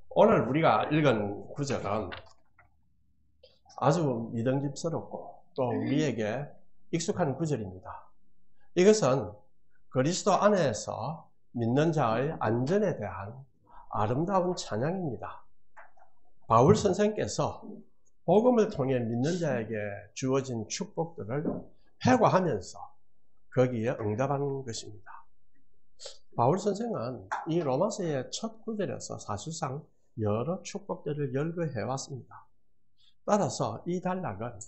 오늘 우리가 읽은 구절은 아주 믿음직스럽고 또 우리에게 익숙한 구절입니다. 이것은 그리스도 안에서 믿는 자의 안전에 대한 아름다운 찬양입니다. 바울 선생께서 복음을 통해 믿는 자에게 주어진 축복들을 회고하면서 거기에 응답한 것입니다. 바울 선생은 이 로마서의 첫 구절에서 사실상 여러 축복들을 열거해 왔습니다. 따라서 이 단락은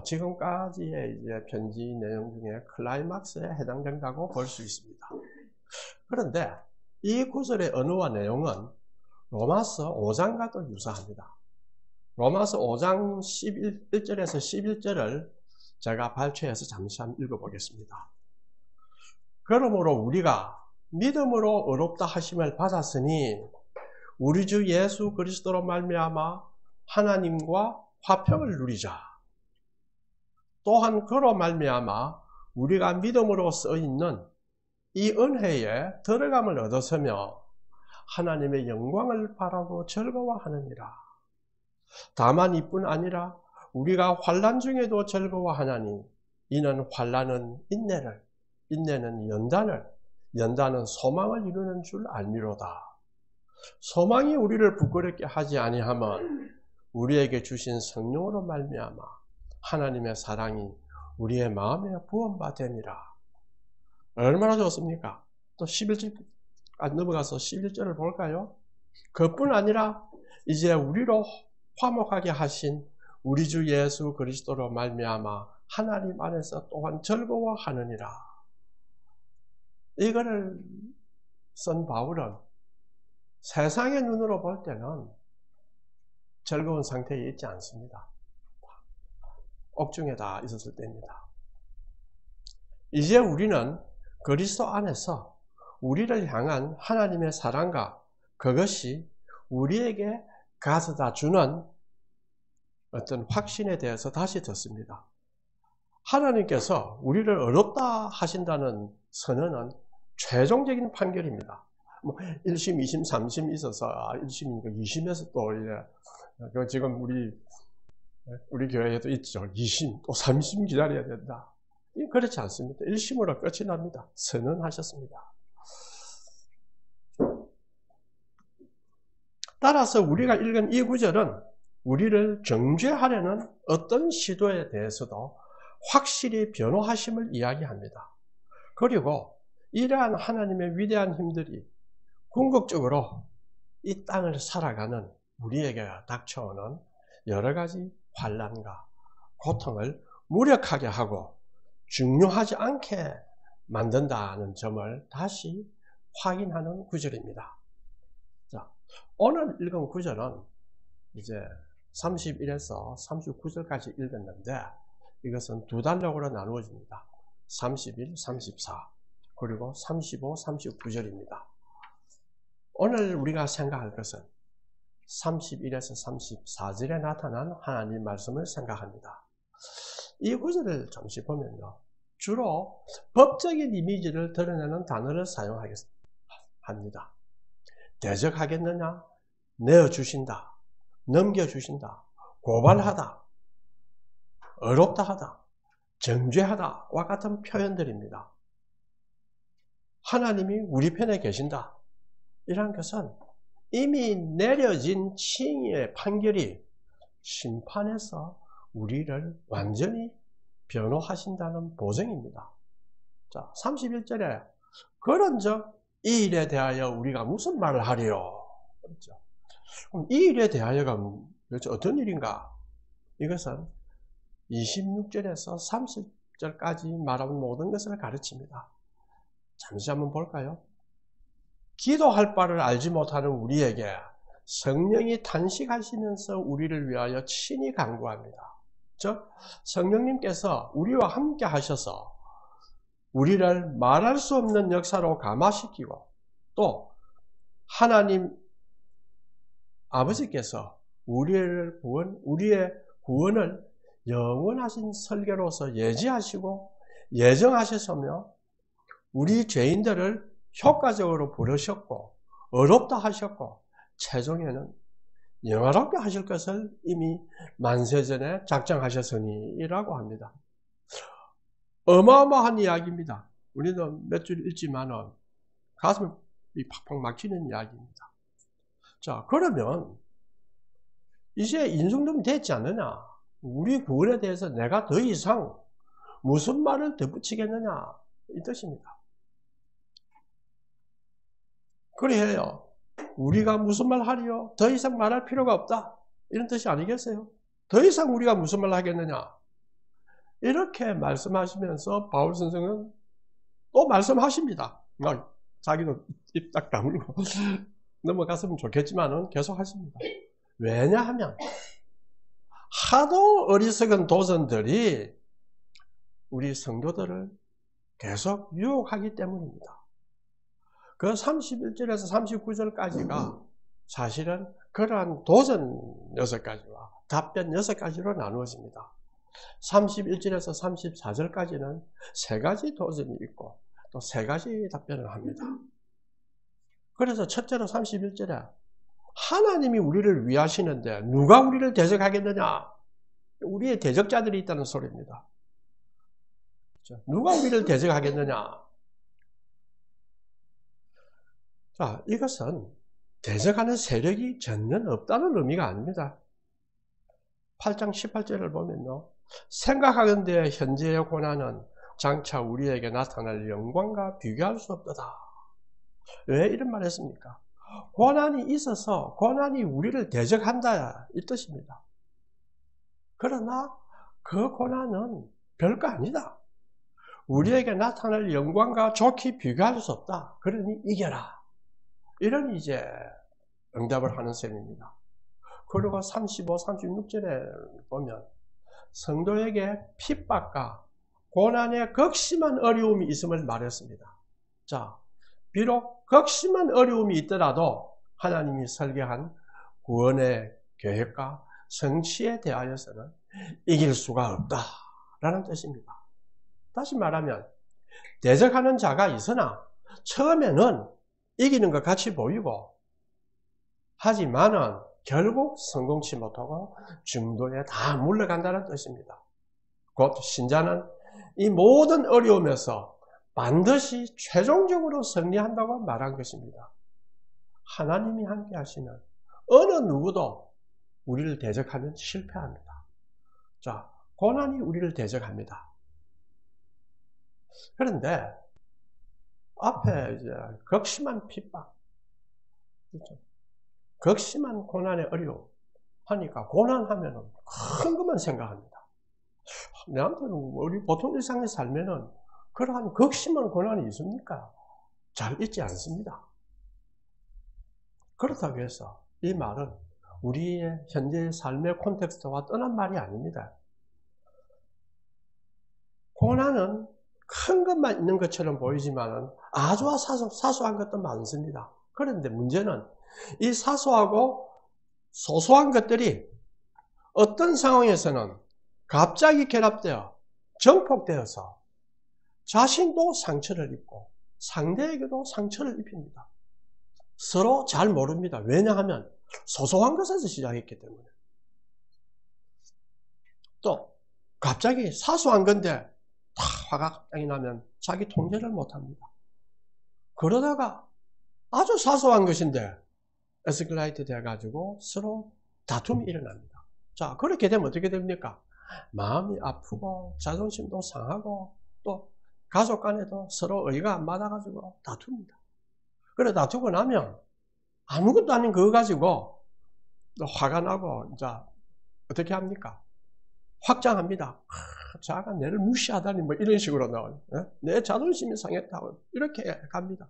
지금까지의 이제 편지 내용 중에 클라이막스에 해당된다고 볼 수 있습니다. 그런데 이 구절의 언어와 내용은 로마서 5장과도 유사합니다. 로마서 5장 11절에서 11절을 제가 발췌해서 잠시 한번 읽어보겠습니다. 그러므로 우리가 믿음으로 의롭다 하심을 받았으니 우리 주 예수 그리스도로 말미암아 하나님과 화평을 누리자. 또한 그로 말미암아 우리가 믿음으로 써있는 이 은혜에 들어감을 얻었으며 하나님의 영광을 바라고 즐거워하느니라. 다만 이뿐 아니라 우리가 환난 중에도 즐거워하나니 이는 환난은 인내를, 인내는 연단을, 연단은 소망을 이루는 줄 알미로다. 소망이 우리를 부끄럽게 하지 아니하면 우리에게 주신 성령으로 말미암아 하나님의 사랑이 우리의 마음에 부음받으니라. 얼마나 좋습니까? 또 11절 넘어가서 11절을 볼까요? 그뿐 아니라 이제 우리로 화목하게 하신 우리 주 예수 그리스도로 말미암아 하나님 안에서 또한 즐거워하느니라. 이거를 쓴 바울은 세상의 눈으로 볼 때는 즐거운 상태에 있지 않습니다. 옥중에 다 있었을 때입니다. 이제 우리는 그리스도 안에서 우리를 향한 하나님의 사랑과 그것이 우리에게 가져다 주는 어떤 확신에 대해서 다시 듣습니다. 하나님께서 우리를 어렵다 하신다는 선언은 최종적인 판결입니다. 1심, 2심, 3심 있어서 1심이니까 2심에서 또 이제 지금 우리 교회에도 있죠. 2심, 또 3심 기다려야 된다. 그렇지 않습니다. 1심으로 끝이 납니다. 선언하셨습니다. 따라서 우리가 읽은 이 구절은 우리를 정죄하려는 어떤 시도에 대해서도 확실히 변호하심을 이야기합니다. 그리고 이러한 하나님의 위대한 힘들이 궁극적으로 이 땅을 살아가는 우리에게 닥쳐오는 여러 가지 환난과 고통을 무력하게 하고 중요하지 않게 만든다는 점을 다시 확인하는 구절입니다. 자, 오늘 읽은 구절은 이제 31에서 39절까지 읽었는데 이것은 두 단락으로 나누어집니다. 31, 34 그리고 35, 39절입니다. 오늘 우리가 생각할 것은 31에서 34절에 나타난 하나님 말씀을 생각합니다. 이 구절을 잠시 보면요. 주로 법적인 이미지를 드러내는 단어를 사용합니다. 대적하겠느냐? 내어주신다. 넘겨주신다. 고발하다. 어렵다 하다. 정죄하다와 같은 표현들입니다. 하나님이 우리 편에 계신다. 이런 것은 이미 내려진 칭의의 판결이 심판에서 우리를 완전히 변호하신다는 보증입니다. 자, 31절에 그런즉 이 일에 대하여 우리가 무슨 말을 하리요? 그렇죠? 그럼 이 일에 대하여가 도대체 어떤 일인가? 이것은 26절에서 30절까지 말하는 모든 것을 가르칩니다. 잠시 한번 볼까요? 기도할 바를 알지 못하는 우리에게 성령이 탄식하시면서 우리를 위하여 친히 간구합니다. 즉 성령님께서 우리와 함께 하셔서 우리를 말할 수 없는 역사로 감화시키고 또 하나님 아버지께서 우리의 구원을 영원하신 설계로서 예지하시고 예정하셨으며 우리 죄인들을 효과적으로 부르셨고 어렵다 하셨고 최종에는 영화롭게 하실 것을 이미 만세전에 작정하셨으니라고 합니다. 어마어마한 이야기입니다. 우리도 몇 줄 읽지만은 가슴이 팍팍 막히는 이야기입니다. 자, 그러면 이제 인정되면 됐지 않느냐? 우리 구원에 대해서 내가 더 이상 무슨 말을 덧붙이겠느냐? 이 뜻입니다. 그래요. 우리가 무슨 말 하리요? 더 이상 말할 필요가 없다. 이런 뜻이 아니겠어요? 더 이상 우리가 무슨 말 하겠느냐? 이렇게 말씀하시면서 바울 선생은 또 말씀하십니다. 자기도 입 딱 다물고 넘어갔으면 좋겠지만은 계속 하십니다. 왜냐하면 하도 어리석은 도전들이 우리 성도들을 계속 유혹하기 때문입니다. 그 31절에서 39절까지가 사실은 그러한 도전 6가지와 답변 6가지로 나누어집니다. 31절에서 34절까지는 3가지 도전이 있고 또 3가지 답변을 합니다. 그래서 첫째로 31절에 하나님이 우리를 위하시는데 누가 우리를 대적하겠느냐? 우리의 대적자들이 있다는 소리입니다. 누가 우리를 대적하겠느냐? 자, 이것은 대적하는 세력이 전혀 없다는 의미가 아닙니다. 8장 18절을 보면요. 생각하건대 현재의 고난은 장차 우리에게 나타날 영광과 비교할 수 없도다. 왜 이런 말 했습니까? 고난이 있어서 고난이 우리를 대적한다 이 뜻입니다. 그러나 그 고난은 별거 아니다. 우리에게 나타날 영광과 좋게 비교할 수 없다. 그러니 이겨라. 이런 이제 응답을 하는 셈입니다. 그리고 35, 36절에 보면 성도에게 핍박과 고난의 극심한 어려움이 있음을 말했습니다. 자, 비록 극심한 어려움이 있더라도 하나님이 설계한 구원의 계획과 성취에 대하여서는 이길 수가 없다라는 뜻입니다. 다시 말하면 대적하는 자가 있으나 처음에는 이기는 것 같이 보이고 하지만은 결국 성공치 못하고 중도에 다 물러간다는 뜻입니다. 곧 신자는 이 모든 어려움에서 반드시 최종적으로 승리한다고 말한 것입니다. 하나님이 함께 하시면 어느 누구도 우리를 대적하면 실패합니다. 자, 고난이 우리를 대적합니다. 그런데 앞에 이제 극심한 핍박, 그렇죠? 극심한 고난의 어려움 하니까 고난하면은 큰 것만 생각합니다. 내한테는 우리 보통 일상에 살면은 그러한 극심한 고난이 있습니까? 잘 있지 않습니다. 그렇다고 해서 이 말은 우리의 현재의 삶의 콘텍스트와 떠난 말이 아닙니다. 고난은 큰 것만 있는 것처럼 보이지만 아주 사소한 것도 많습니다. 그런데 문제는 이 사소하고 소소한 것들이 어떤 상황에서는 갑자기 결합되어 정폭되어서 자신도 상처를 입고 상대에게도 상처를 입힙니다. 서로 잘 모릅니다. 왜냐하면 소소한 것에서 시작했기 때문에. 또 갑자기 사소한 건데 다 화가 땅이 나면 자기 통제를 못합니다. 그러다가 아주 사소한 것인데 에스컬레이트 돼가지고 서로 다툼이 일어납니다. 자, 그렇게 되면 어떻게 됩니까? 마음이 아프고 자존심도 상하고 또 가족 간에도 서로 의가 안 맞아가지고 다툽니다. 그래 다투고 나면 아무것도 아닌 그거 가지고 또 화가 나고 이제 어떻게 합니까? 확장합니다. 자가 내를 무시하다니 뭐 이런 식으로 나와요. 내 자존심이 상했다고 이렇게 갑니다.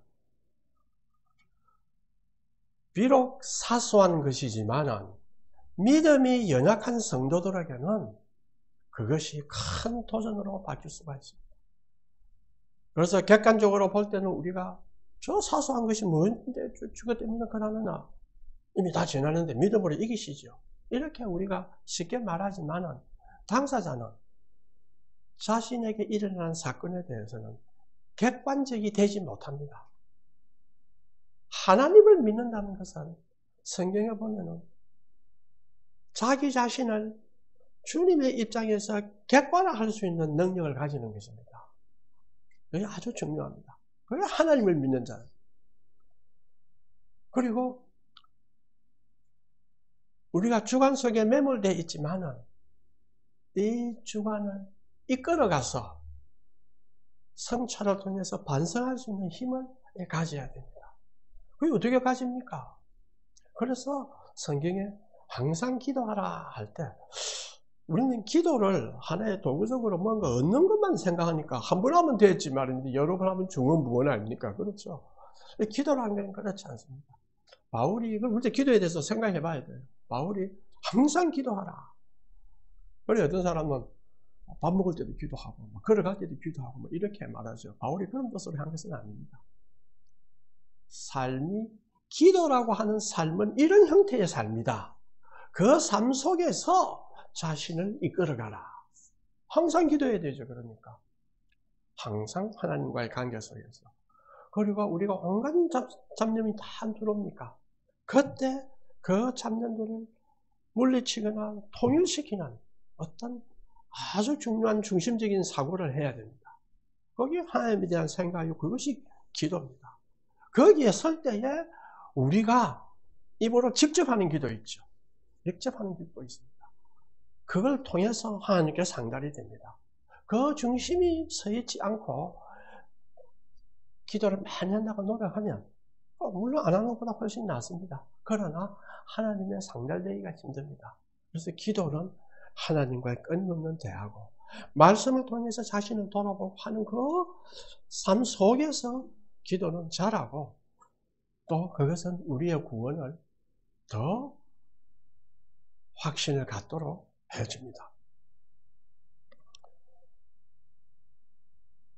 비록 사소한 것이지만 믿음이 연약한 성도들에게는 그것이 큰 도전으로 바뀔 수가 있습니다. 그래서 객관적으로 볼 때는 우리가 저 사소한 것이 뭔데 죽어 때문에 그러느냐 이미 다 지났는데 믿음으로 이기시죠. 이렇게 우리가 쉽게 말하지만 당사자는 자신에게 일어난 사건에 대해서는 객관적이 되지 못합니다. 하나님을 믿는다는 것은 성경에 보면은 자기 자신을 주님의 입장에서 객관화할 수 있는 능력을 가지는 것입니다. 이게 아주 중요합니다. 그게 하나님을 믿는 자. 그리고 우리가 주관 속에 매몰되어 있지만은 이 주관을 이끌어가서 성찰을 통해서 반성할 수 있는 힘을 가져야 됩니다. 그게 어떻게 가집니까? 그래서 성경에 항상 기도하라 할 때 우리는 기도를 하나의 도구적으로 뭔가 얻는 것만 생각하니까 한 번 하면 됐지 말입니다. 여러 번 하면 중은 무언 아닙니까? 그렇죠? 기도라는 건 그렇지 않습니다. 바울이 이걸 우리 기도에 대해서 생각해 봐야 돼요. 바울이 항상 기도하라. 그래 어떤 사람은 밥 먹을 때도 기도하고 걸어갈 때도 기도하고 이렇게 말하죠. 바울이 그런 뜻으로 한 것은 아닙니다. 삶이 기도라고 하는 삶은 이런 형태의 삶이다. 그 삶 속에서 자신을 이끌어가라. 항상 기도해야 되죠. 그러니까 항상 하나님과의 관계 속에서. 그리고 우리가 온갖 잡념이 다 안 들어옵니까? 그때 그 잡념들을 물리치거나 통일시키는 어떤 아주 중요한 중심적인 사고를 해야 됩니다. 거기에 하나님에 대한 생각이고 그것이 기도입니다. 거기에 설 때에 우리가 입으로 직접 하는 기도 있죠. 직접 하는 기도 있습니다. 그걸 통해서 하나님께 상달이 됩니다. 그 중심이 서 있지 않고 기도를 많이 한다고 노력하면 물론 안 하는 것보다 훨씬 낫습니다. 그러나 하나님의 상달되기가 힘듭니다. 그래서 기도는 하나님과의 끊임없는 대화고 말씀을 통해서 자신을 돌아보고 하는 그 삶 속에서 기도는 자라고 또 그것은 우리의 구원을 더 확신을 갖도록 해줍니다.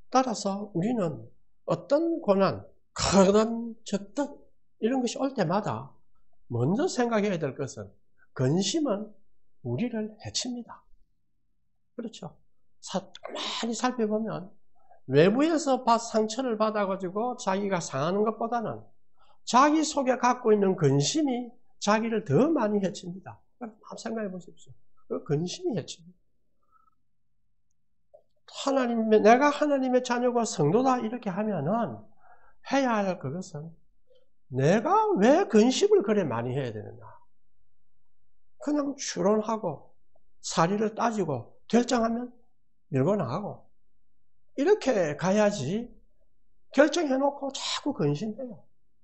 따라서 우리는 어떤 고난, 큰 적덕 이런 것이 올 때마다 먼저 생각해야 될 것은 근심은 우리를 해칩니다. 그렇죠? 많이 살펴보면 외부에서 상처를 받아가지고 자기가 상하는 것보다는 자기 속에 갖고 있는 근심이 자기를 더 많이 해칩니다. 한번 생각해 보십시오. 그 근심이 해칩니다. 내가 하나님의 자녀고 성도다 이렇게 하면은 해야 할 그것은 내가 왜 근심을 그래 많이 해야 되느냐. 그냥 추론하고 사리를 따지고 결정하면 밀고 나가고 이렇게 가야지 결정해놓고 자꾸 근심해요.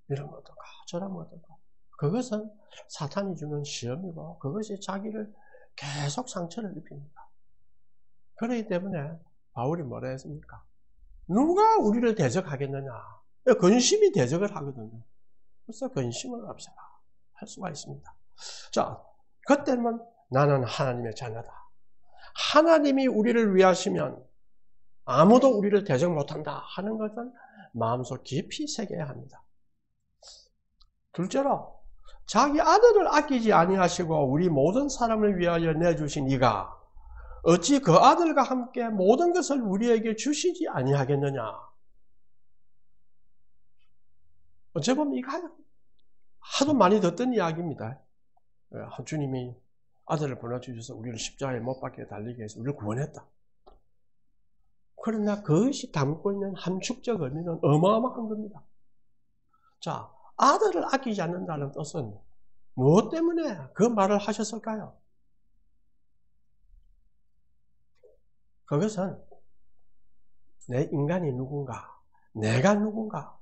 이런 거 어떨까 저런 거 어떨까. 그것은 사탄이 주는 시험이고 그것이 자기를 계속 상처를 입힙니다. 그렇기 때문에 바울이 뭐라 했습니까? 누가 우리를 대적하겠느냐. 근심이 대적을 하거든요. 그래서 근심을 없애라 할 수가 있습니다. 자, 그때는 나는 하나님의 자녀다. 하나님이 우리를 위하시면 아무도 우리를 대적 못한다 하는 것은 마음속 깊이 새겨야 합니다. 둘째로 자기 아들을 아끼지 아니하시고 우리 모든 사람을 위하여 내주신 이가 어찌 그 아들과 함께 모든 것을 우리에게 주시지 아니하겠느냐. 어째 보면 이거 하도 많이 듣던 이야기입니다. 주님이 아들을 보내주셔서 우리를 십자가에 못 박혀 달리게 해서 우리를 구원했다. 그러나 그것이 담고 있는 함축적 의미는 어마어마한 겁니다. 자, 아들을 아끼지 않는다는 뜻은 무엇 때문에 그 말을 하셨을까요? 그것은 내 인간이 누군가, 내가 누군가,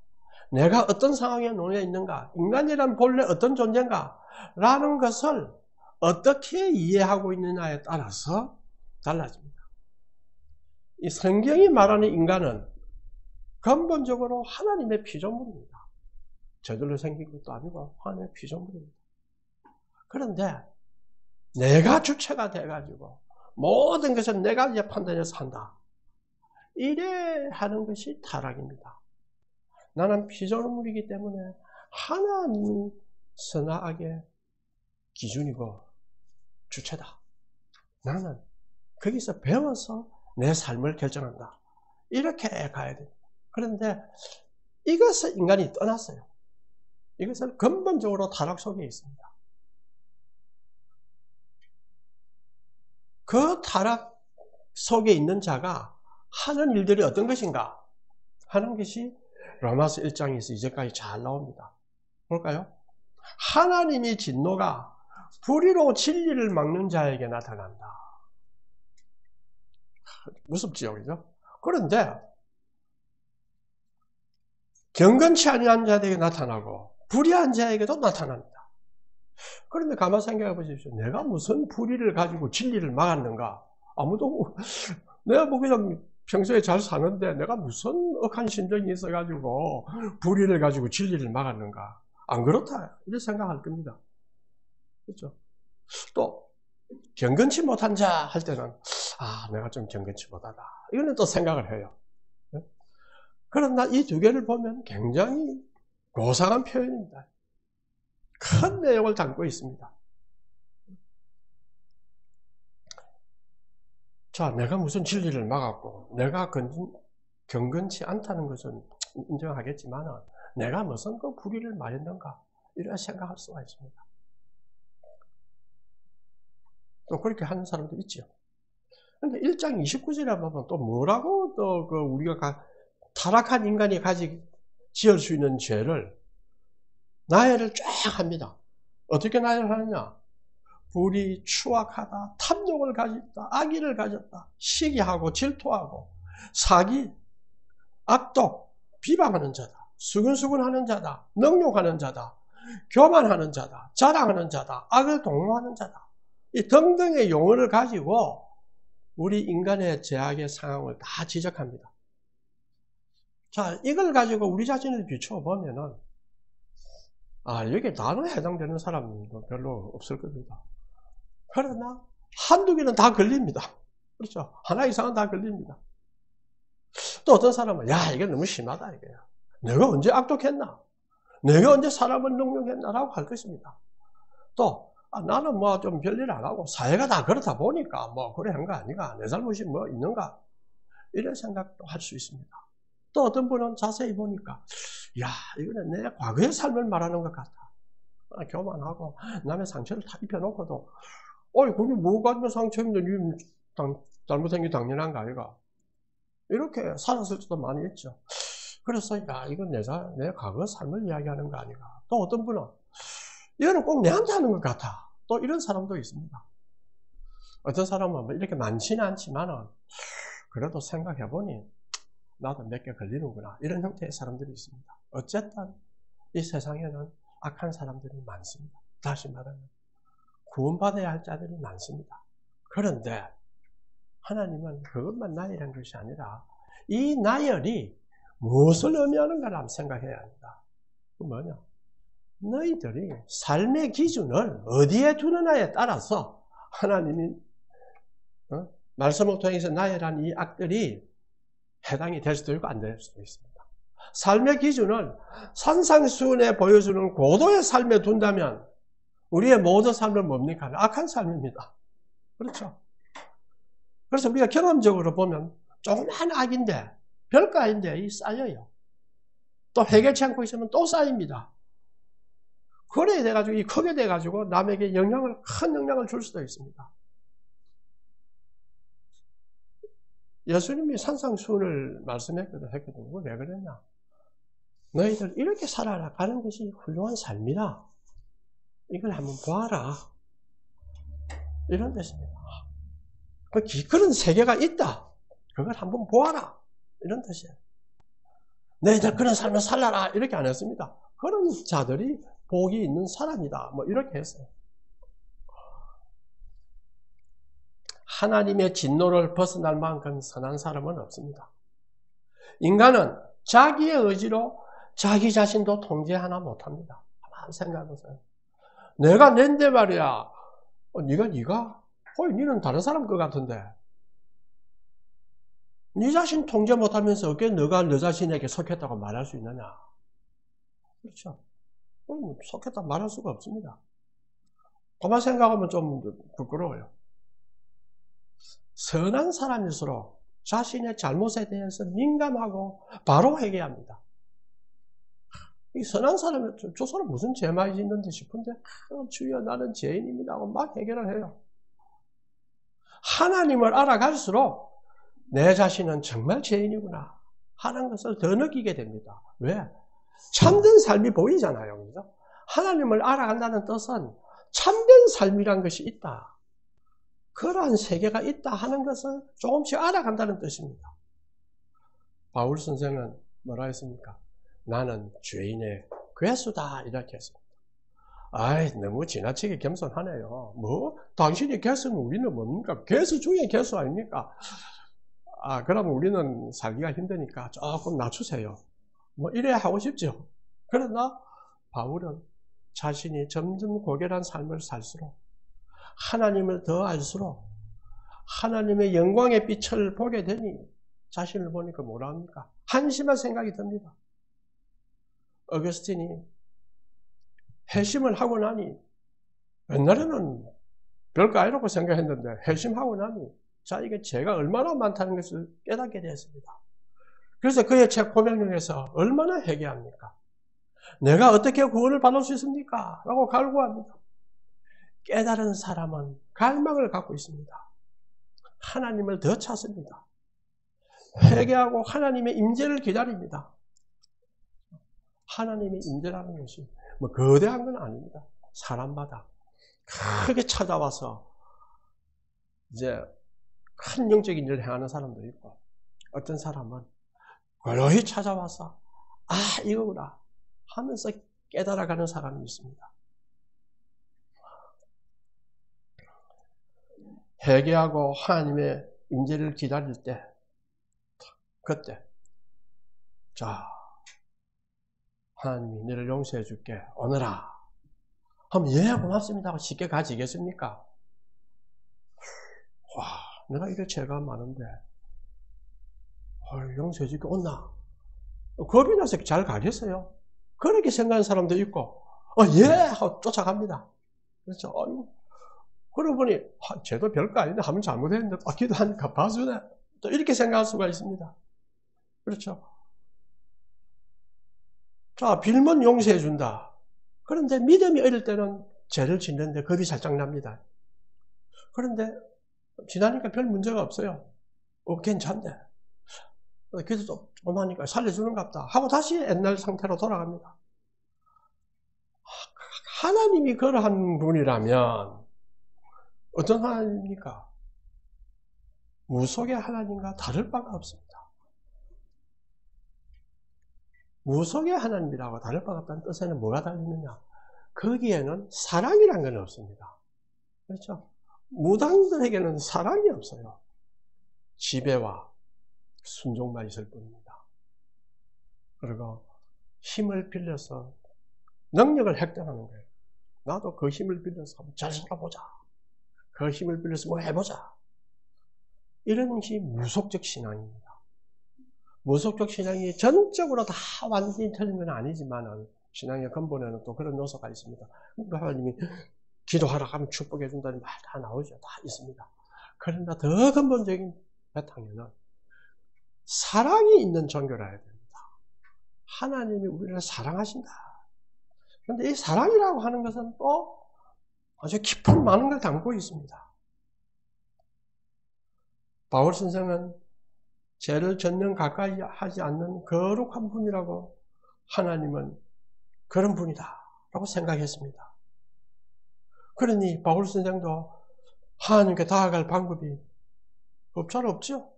내가 어떤 상황에 놓여 있는가, 인간이란 본래 어떤 존재인가 라는 것을 어떻게 이해하고 있느냐에 따라서 달라집니다. 이 성경이 말하는 인간은 근본적으로 하나님의 피조물입니다. 저절로 생긴 것도 아니고 하나님의 피조물입니다. 그런데 내가 주체가 돼가지고 모든 것은 내가 이제 판단해서 한다. 이래 하는 것이 타락입니다. 나는 피조물이기 때문에 하나님이 선악의 기준이고 주체다. 나는 거기서 배워서 내 삶을 결정한다. 이렇게 가야 됩니다. 그런데 이것을 인간이 떠났어요. 이것은 근본적으로 타락 속에 있습니다. 그 타락 속에 있는 자가 하는 일들이 어떤 것인가 하는 것이 로마서 1장에서 이제까지 잘 나옵니다. 볼까요? 하나님의 진노가 불의로 진리를 막는 자에게 나타난다. 무섭지요, 그죠? 그런데 경건치 아니한 자에게 나타나고 불의한 자에게도 나타납니다. 그런데 가만 생각해 보십시오. 내가 무슨 불의를 가지고 진리를 막았는가? 아무도 내가 뭐 그냥 평소에 잘 사는데 내가 무슨 억한 심정이 있어가지고 불의를 가지고 진리를 막았는가? 안 그렇다 이렇게 생각할 겁니다. 그렇죠? 또 경건치 못한 자 할 때는 내가 좀 경건치 못하다 이거는 또 생각을 해요. 그러나 이 두 개를 보면 굉장히 고상한 표현입니다. 큰 내용을 담고 있습니다. 자, 내가 무슨 진리를 막았고 내가 경건치 않다는 것은 인정하겠지만 내가 무슨 그 불의를 말했는가 이렇게 생각할 수가 있습니다. 또 그렇게 하는 사람도 있죠. 그런데 1장 29절에 보면 또 뭐라고 또 그 우리가 타락한 인간이 지을 수 있는 죄를 나열을 쫙 합니다. 어떻게 나열하느냐? 불의, 추악하다, 탐욕을 가졌다, 악의를 가졌다, 시기하고 질투하고 사기, 악독, 비방하는 자다, 수근수근하는 자다, 능욕하는 자다, 교만하는 자다, 자랑하는 자다, 악을 동로하는 자다. 이 등등의 용어를 가지고 우리 인간의 죄악의 상황을 다 지적합니다. 자, 이걸 가지고 우리 자신을 비춰보면은 여기에 나는 해당되는 사람도 별로 없을 겁니다. 그러나 한두 개는 다 걸립니다. 그렇죠? 하나 이상은 다 걸립니다. 또 어떤 사람은 이게 너무 심하다 이거야. 내가 언제 악독했나? 내가 언제 사람을 능욕했나라고 할 것입니다. 또 나는 뭐 좀 별일 안 하고 사회가 다 그렇다 보니까 뭐 그래 한 거 아닌가? 내 잘못이 뭐 있는가? 이런 생각도 할 수 있습니다. 또 어떤 분은 자세히 보니까 이거는 내 과거의 삶을 말하는 것 같아. 교만하고 남의 상처를 다 입혀놓고도 거기 뭐 가지고 상처 입는데 잘못한 게 당연한 거 아이가? 이렇게 살았을 때도 많이 있죠. 그래서 이건 내 과거 삶을 이야기하는 거 아닌가? 또 어떤 분은 이거는 꼭 내한테 하는 것 같아. 또 이런 사람도 있습니다. 어떤 사람은 이렇게 많지는 않지만 그래도 생각해보니 나도 몇 개 걸리는구나. 이런 형태의 사람들이 있습니다. 어쨌든 이 세상에는 악한 사람들이 많습니다. 다시 말하면 구원받아야 할 자들이 많습니다. 그런데 하나님은 그것만 나열한 것이 아니라 이 나열이 무엇을 의미하는가를 한번 생각해야 합니다. 그 뭐냐? 너희들이 삶의 기준을 어디에 두느냐에 따라서 하나님이 말씀을 통해서 나열한 이 악들이 해당이 될 수도 있고 안 될 수도 있습니다. 삶의 기준을 산상수훈에 보여주는 고도의 삶에 둔다면 우리의 모든 삶은 뭡니까? 악한 삶입니다. 그렇죠? 그래서 우리가 경험적으로 보면 조그만 악인데 별거 아닌데 쌓여요. 또 해결치 않고 있으면 또 쌓입니다. 그래 돼가지고 크게 돼가지고 남에게 큰 영향을 줄 수도 있습니다. 예수님이 산상수훈을 말씀했거든요. 왜 그랬냐? 너희들 이렇게 살아라 가는 것이 훌륭한 삶이다. 이걸 한번 보아라. 이런 뜻입니다. 그런 세계가 있다. 그걸 한번 보아라. 이런 뜻이에요. 너희들 그런 삶을 살아라. 이렇게 안 했습니다. 그런 자들이 복이 있는 사람이다. 이렇게 했어요. 하나님의 진노를 벗어날 만큼 선한 사람은 없습니다. 인간은 자기의 의지로 자기 자신도 통제 하나 못합니다. 한번 생각해보세요. 내가 낸데 말이야. 네가? 니는 다른 사람 것 같은데. 네 자신 통제 못하면서 어떻게 너가 너 자신에게 속했다고 말할 수 있느냐? 그렇죠. 속했다고 말할 수가 없습니다. 그만 생각하면 좀 부끄러워요. 선한 사람일수록 자신의 잘못에 대해서 민감하고 바로 회개합니다. 이 선한 사람은 저 사람 무슨 죄 많이 짓는데 싶은데 주여 나는 죄인입니다 하고 막 해결을 해요. 하나님을 알아갈수록 내 자신은 정말 죄인이구나 하는 것을 더 느끼게 됩니다. 왜? 참된 삶이 보이잖아요. 그죠? 하나님을 알아간다는 뜻은 참된 삶이란 것이 있다. 그러한 세계가 있다 하는 것을 조금씩 알아간다는 뜻입니다. 바울 선생은 뭐라 했습니까? 나는 죄인의 괴수다 이렇게 했습니다. 아이 너무 지나치게 겸손하네요. 뭐 당신이 괴수면 우리는 뭡니까? 괴수 중에 괴수 아닙니까? 그러면 우리는 살기가 힘드니까 조금 낮추세요. 뭐 이래야 하고 싶죠. 그러나 바울은 자신이 점점 고결한 삶을 살수록 하나님을 더 알수록 하나님의 영광의 빛을 보게 되니 자신을 보니까 뭐라 합니까? 한심한 생각이 듭니다. 어거스틴이 회심을 하고 나니 옛날에는 별거 아니라고 생각했는데 회심하고 나니 자기가 죄가 얼마나 많다는 것을 깨닫게 되었습니다. 그래서 그의 책 고백령에서 얼마나 회개합니까? 내가 어떻게 구원을 받을 수 있습니까? 라고 갈구합니다. 깨달은 사람은 갈망을 갖고 있습니다. 하나님을 더 찾습니다. 회개하고 하나님의 임재를 기다립니다. 하나님의 임재라는 것이 뭐 거대한 건 아닙니다. 사람마다 크게 찾아와서 이제 큰 영적인 일을 행하는 사람도 있고 어떤 사람은 고요히 찾아와서 이거구나 하면서 깨달아가는 사람이 있습니다. 회개하고 하나님의 임재를 기다릴 때 그때 자 하나님이 너를 용서해 줄게 오너라 하면 예 고맙습니다 하고 쉽게 가지겠습니까? 와 내가 이래 죄가 많은데 용서해 줄게 온나 겁이 나서 잘 가겠어요? 그렇게 생각하는 사람도 있고 예 하고 쫓아갑니다. 그렇죠? 그러고 보니 쟤도 별거 아닌데 하면 잘못했는데 기도하니까 봐주네 또 이렇게 생각할 수가 있습니다. 그렇죠? 자 빌면 용서해 준다. 그런데 믿음이 어릴 때는 죄를 짓는데 겁이 살짝 납니다. 그런데 지나니까 별 문제가 없어요. 괜찮대. 기도 좀 하니까 살려주는갑다 하고 다시 옛날 상태로 돌아갑니다. 하나님이 그러한 분이라면 어떤 하나님입니까? 무속의 하나님과 다를 바가 없습니다. 무속의 하나님이라고 다를 바가 없다는 뜻에는 뭐가 달리느냐? 거기에는 사랑이란 건 없습니다. 그렇죠? 무당들에게는 사랑이 없어요. 지배와 순종만 있을 뿐입니다. 그리고 힘을 빌려서 능력을 획득하는 거예요. 나도 그 힘을 빌려서 한번 잘 살아보자. 그 힘을 빌려서 뭐 해보자. 이런 것이 무속적 신앙입니다. 무속적 신앙이 전적으로 다 완전히 틀린 건 아니지만 신앙의 근본에는 또 그런 요소가 있습니다. 하나님이 기도하라 하면 축복해 준다는 말 다 나오죠. 다 있습니다. 그러나 더 근본적인 바탕에는 사랑이 있는 종교라 해야 됩니다. 하나님이 우리를 사랑하신다. 그런데 이 사랑이라고 하는 것은 또 아주 깊은 많은 걸 담고 있습니다. 바울 선생은 죄를 전면 가까이 하지 않는 거룩한 분이라고 하나님은 그런 분이다 라고 생각했습니다. 그러니 바울 선생도 하나님께 다가갈 방법이 없죠.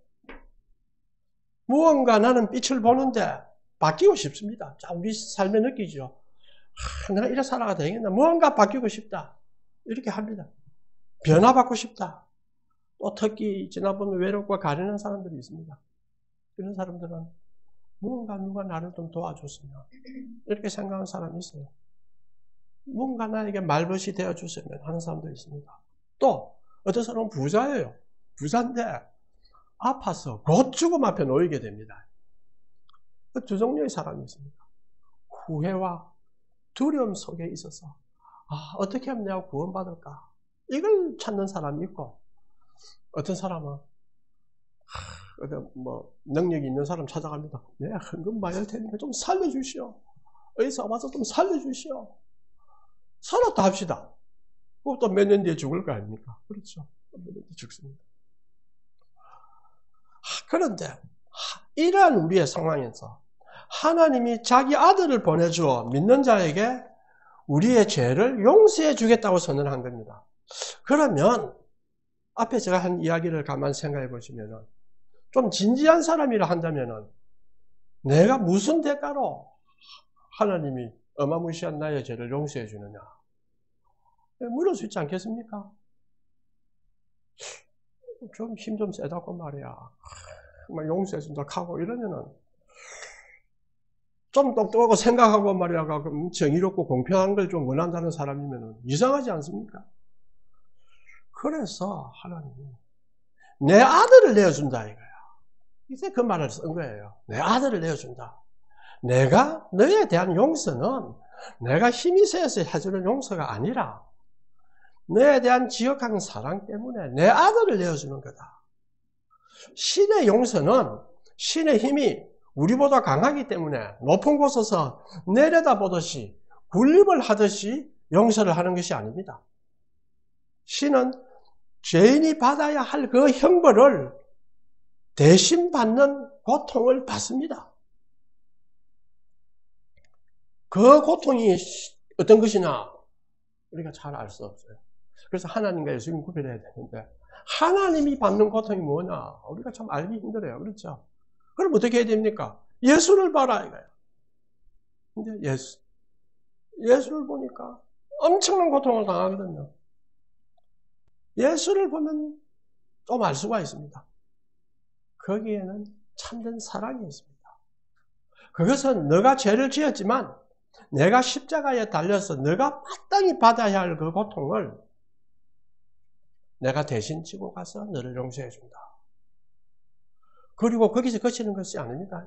무언가 나는 빛을 보는데 바뀌고 싶습니다. 자, 우리 삶에 느끼죠. 내가 이래 살아가 되겠나? 무언가 바뀌고 싶다. 이렇게 합니다. 변화받고 싶다. 또 특히 지나보면 외롭고 가련한 사람들이 있습니다. 이런 사람들은 무언가 누가 나를 좀 도와줬으면 이렇게 생각하는 사람이 있어요. 뭔가 나에게 말벗이 되어주시면 하는 사람도 있습니다. 또 어떤 사람은 부자예요. 부자인데 아파서 곧 죽음 앞에 놓이게 됩니다. 두 종류의 사람이 있습니다. 후회와 두려움 속에 있어서 어떻게 하면 내가 구원받을까? 이걸 찾는 사람이 있고 어떤 사람은 능력이 있는 사람 찾아갑니다. 내가 헌금 많이 할 테니까 좀 살려주시오. 의사 와서 좀 살려주시오. 살았다 합시다. 또 몇 년 뒤에 죽을 거 아닙니까? 그렇죠. 몇 년 뒤에 죽습니다. 그런데 이러한 우리의 상황에서 하나님이 자기 아들을 보내주어 믿는 자에게 우리의 죄를 용서해 주겠다고 선언한 겁니다. 그러면 앞에 제가 한 이야기를 가만 생각해 보시면 좀 진지한 사람이라 한다면 내가 무슨 대가로 하나님이 어마무시한 나의 죄를 용서해 주느냐 물을 수 있지 않겠습니까? 좀 힘 좀 세다고 말이야. 용서해 준다 하고 이러면은 좀 똑똑하고 생각하고 말이야. 정의롭고 공평한 걸 좀 원한다는 사람이면 이상하지 않습니까? 그래서 하나님이 내 아들을 내어준다 이거야. 이제 그 말을 쓴 거예요. 내 아들을 내어준다. 내가 너에 대한 용서는 내가 힘이 세서 해주는 용서가 아니라 너에 대한 지역한 사랑 때문에 내 아들을 내어주는 거다. 신의 용서는 신의 힘이 우리보다 강하기 때문에 높은 곳에서 내려다보듯이 군림을 하듯이 용서를 하는 것이 아닙니다. 신은 죄인이 받아야 할 그 형벌을 대신 받는 고통을 받습니다. 그 고통이 어떤 것이냐 우리가 잘 알 수 없어요. 그래서 하나님과 예수님 구별해야 되는데 하나님이 받는 고통이 뭐냐 우리가 참 알기 힘들어요. 그렇죠? 그럼 어떻게 해야 됩니까? 예수를 봐라 이거예요. 근데 예수를 보니까 엄청난 고통을 당하거든요. 예수를 보면 좀 알 수가 있습니다. 거기에는 참된 사랑이 있습니다. 그것은 너가 죄를 지었지만 내가 십자가에 달려서 너가 마땅히 받아야 할 그 고통을 내가 대신 지고 가서 너를 용서해 준다. 그리고 거기서 그치는 것이 아닙니다.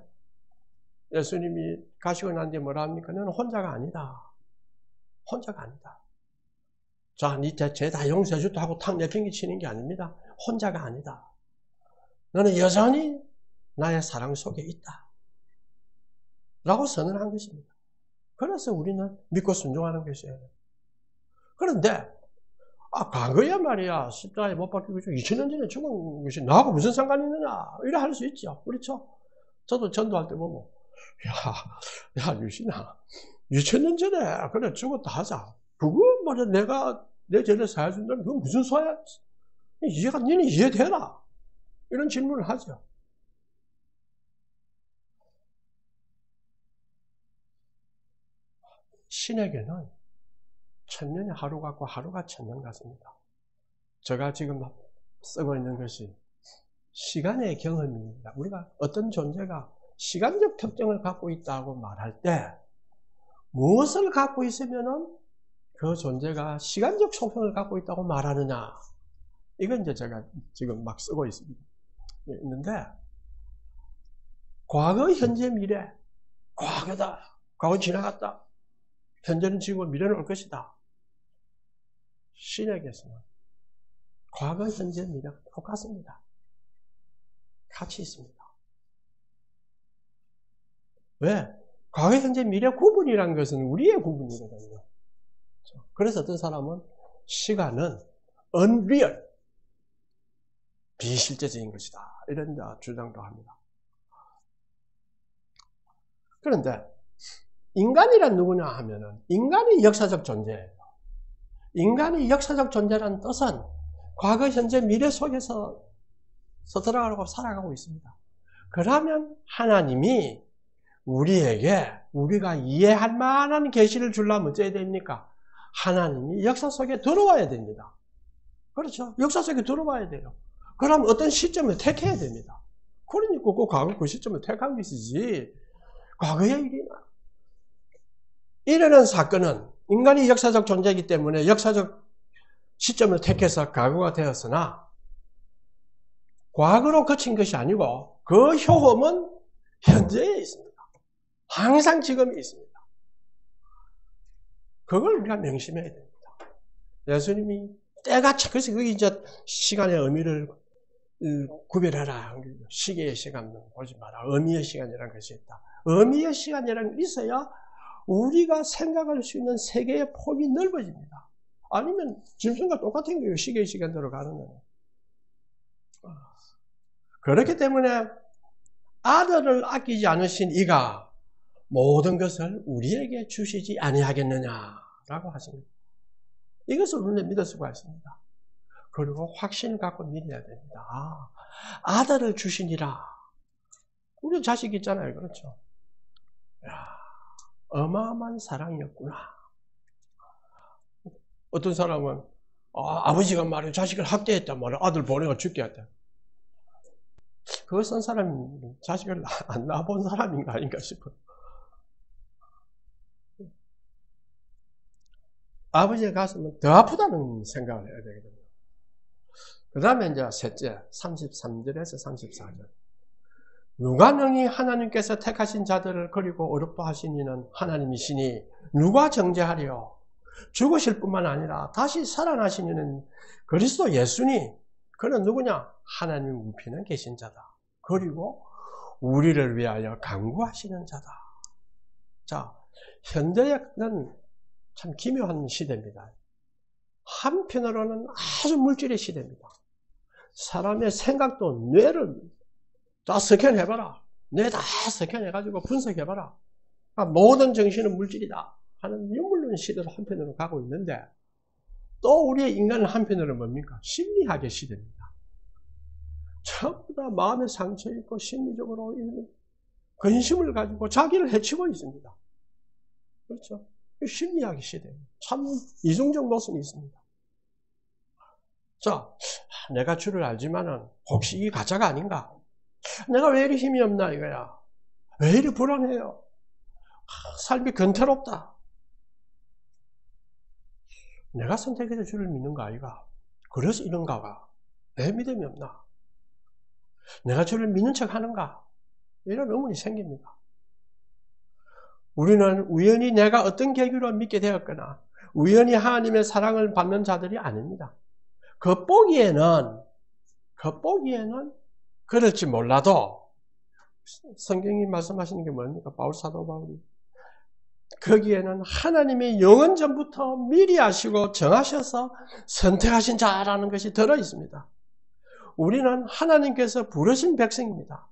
예수님이 가시고 난 뒤에 뭐라 합니까? 너는 혼자가 아니다. 혼자가 아니다. 자, 네 죄 다 용서해 줬다 하고 탁 내팽개 치는 게 아닙니다. 혼자가 아니다. 너는 여전히 나의 사랑 속에 있다. 라고 선언한 것입니다. 그래서 우리는 믿고 순종하는 것이에요. 그런데 과거에 말이야 십자가에 못 박히고 2000년 전에 죽은 것이 나하고 무슨 상관이 있느냐 이래 할 수 있죠. 그렇죠? 저도 전도할 때 보면 야 유신아 2000년 전에 그래 죽었다 하자. 그거 말이야 내가 내 죄를 사해준다면 그건 무슨 소리야? 니는 이해되라. 이런 질문을 하죠. 신에게는 천년이 하루 같고 하루가 천년 같습니다. 제가 지금 쓰고 있는 것이 시간의 경험입니다. 우리가 어떤 존재가 시간적 특징을 갖고 있다고 말할 때 무엇을 갖고 있으면은 그 존재가 시간적 속성을 갖고 있다고 말하느냐. 이건 이제 제가 지금 막 쓰고 있는데 과거, 현재, 미래. 과거다. 과거 지나갔다. 현재는 지고 미래는 올 것이다. 신에게서는 과거, 현재, 미래가 똑같습니다. 같이 있습니다. 왜? 과거, 현재, 미래 구분이라는 것은 우리의 구분이거든요. 그래서 어떤 사람은 시간은 unreal, 비실제적인 것이다. 이런 주장도 합니다. 그런데 인간이란 누구냐 하면은 인간이 역사적 존재예요. 인간이 역사적 존재라는 뜻은 과거, 현재, 미래 속에서 들어가고 살아가고 있습니다. 그러면 하나님이 우리에게 우리가 이해할 만한 계시를 주려면 어째야 됩니까? 하나님이 역사 속에 들어와야 됩니다. 그렇죠? 역사 속에 들어와야 돼요. 그럼 어떤 시점을 택해야 됩니다. 그러니까 그 과거 그 시점을 택한 것이지 과거의 일이나 이러는 사건은 인간이 역사적 존재이기 때문에 역사적 시점을 택해서 과거가 되었으나 과거로 그친 것이 아니고 그 효험은 현재에 있습니다. 항상 지금이 있습니다. 그걸 우리가 명심해야 됩니다. 예수님이 때가 그래서 그게 이제 시간의 의미를 구별하라. 시계의 시간은 보지 마라. 의미의 시간이라는 것이 있다. 의미의 시간이라는 게 있어야 우리가 생각할 수 있는 세계의 폭이 넓어집니다. 아니면 짐승과 똑같은 거예요. 시간대로 가는 거예요. 그렇기 때문에 아들을 아끼지 않으신 이가 모든 것을 우리에게 주시지 아니하겠느냐라고 하십니다. 이것을 우리는 믿을 수가 있습니다. 그리고 확신을 갖고 믿어야 됩니다. 아들을 주시니라. 우리 자식 있잖아요. 그렇죠? 야, 어마어마한 사랑이었구나. 어떤 사람은 아버지가 말이야 자식을 학대했단 말이야. 아들 보내가 죽게 했다. 그거 쓴 사람이 자식을 안 낳아본 사람인가 아닌가 싶어요. 아버지의 가슴은 더 아프다는 생각을 해야 되거든요. 그 다음에 이제 셋째, 33절에서 34절. 누가 능히 하나님께서 택하신 자들을 그리고 어렵다 하시니는 하나님이시니 누가 정죄하리요? 죽으실 뿐만 아니라 다시 살아나시니는 그리스도 예수니 그는 누구냐? 하나님 우편에 계신 자다. 그리고 우리를 위하여 간구하시는 자다. 자, 현대는 참 기묘한 시대입니다. 한편으로는 아주 물질의 시대입니다. 사람의 생각도 뇌를 다 스캔해봐라. 뇌 다 스캔해가지고 분석해봐라. 그러니까 모든 정신은 물질이다 하는 유물론 시대로 한편으로 가고 있는데 또 우리의 인간은 한편으로는 뭡니까? 심리학의 시대입니다. 전부 다 마음에 상처 있고 심리적으로 근심을 가지고 자기를 해치고 있습니다. 그렇죠? 심리학의 시대입니다. 참 이중적 모습이 있습니다. 자, 내가 주를 알지만은 혹시 이 가짜가 아닌가? 내가 왜 이리 힘이 없나 이거야? 왜 이리 불안해요? 삶이 근태롭다. 내가 선택해서 주를 믿는가 아이가? 그래서 이런가가? 왜 믿음이 없나? 내가 주를 믿는 척 하는가? 이런 의문이 생깁니다. 우리는 우연히 내가 어떤 계기로 믿게 되었거나 우연히 하나님의 사랑을 받는 자들이 아닙니다. 겉보기에는 그럴지 몰라도 성경이 말씀하시는 게 뭡니까? 바울 사도 바울이 거기에는 하나님의 영원 전부터 미리 아시고 정하셔서 선택하신 자라는 것이 들어 있습니다. 우리는 하나님께서 부르신 백성입니다.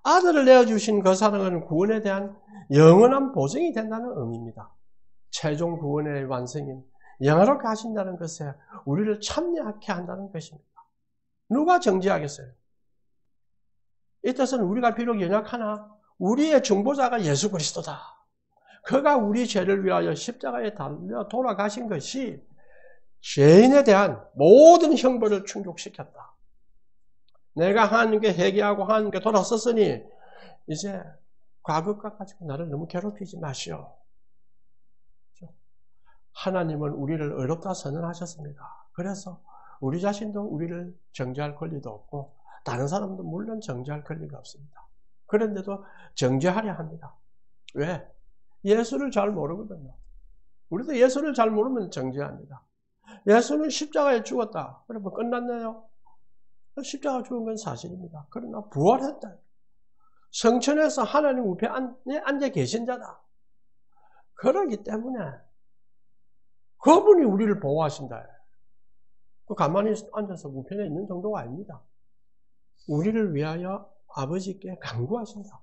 아들을 내어주신 그 사랑은 구원에 대한 영원한 보증이 된다는 의미입니다. 최종 구원의 완성인 영화롭게 하신다는 것에 우리를 참여하게 한다는 것입니다. 누가 정죄하겠어요? 이 뜻은 우리가 비록 연약하나 우리의 중보자가 예수 그리스도다. 그가 우리 죄를 위하여 십자가에 달려 돌아가신 것이 죄인에 대한 모든 형벌을 충족시켰다. 내가 하나님께 회개하고 하나님께 돌아섰으니 이제 과거가 가지고 나를 너무 괴롭히지 마시오. 하나님은 우리를 의롭다 선언하셨습니다. 그래서 우리 자신도 우리를 정죄할 권리도 없고 다른 사람도 물론 정죄할 권리가 없습니다. 그런데도 정죄하려 합니다. 왜? 예수를 잘 모르거든요. 우리도 예수를 잘 모르면 정죄합니다. 예수는 십자가에 죽었다. 그러면 끝났나요? 십자가 죽은 건 사실입니다. 그러나 부활했다. 성천에서 하나님 우편에 앉아 계신 자다. 그러기 때문에 그분이 우리를 보호하신다. 가만히 앉아서 우편에 있는 정도가 아닙니다. 우리를 위하여 아버지께 간구하신다.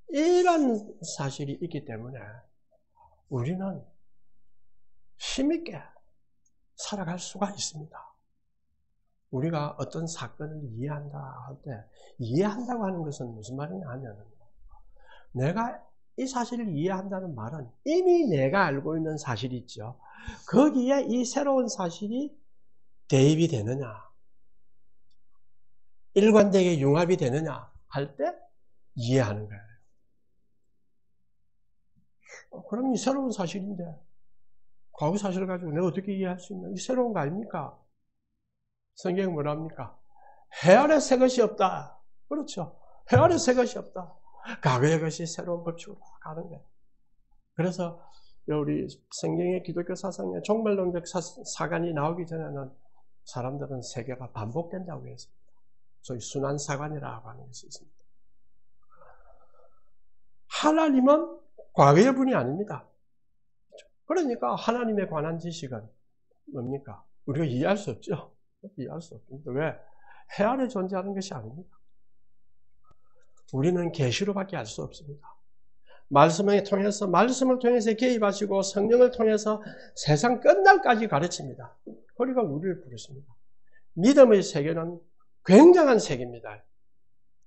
이런 사실이 있기 때문에 우리는 힘있게 살아갈 수가 있습니다. 우리가 어떤 사건을 이해한다 할 때 이해한다고 하는 것은 무슨 말이냐 하면 내가 이 사실을 이해한다는 말은 이미 내가 알고 있는 사실이 있죠. 거기에 이 새로운 사실이 대입이 되느냐 일관되게 융합이 되느냐 할 때 이해하는 거예요. 그럼 이 새로운 사실인데 과거 사실을 가지고 내가 어떻게 이해할 수 있나? 이 새로운 거 아닙니까? 성경은 뭐라 합니까? 해 아래 새 것이 없다. 그렇죠. 해 아래 새 것이 없다. 과거의 것이 새로운 법칙으로 가는 거예요. 그래서 우리 성경의 기독교 사상의 종말론적 사관이 나오기 전에는 사람들은 세계가 반복된다고 했습니다. 소위 순환사관이라고 하는 것이 있습니다. 하나님은 과거의 분이 아닙니다. 그러니까 하나님에 관한 지식은 뭡니까? 우리가 이해할 수 없죠. 이해할 수 없습니다. 왜? 해 아래 존재하는 것이 아닙니다. 우리는 계시로밖에 알 수 없습니다. 말씀을 통해서 개입하시고 성령을 통해서 세상 끝날까지 가르칩니다. 그리고 우리를 부르십니다. 믿음의 세계는 굉장한 세계입니다.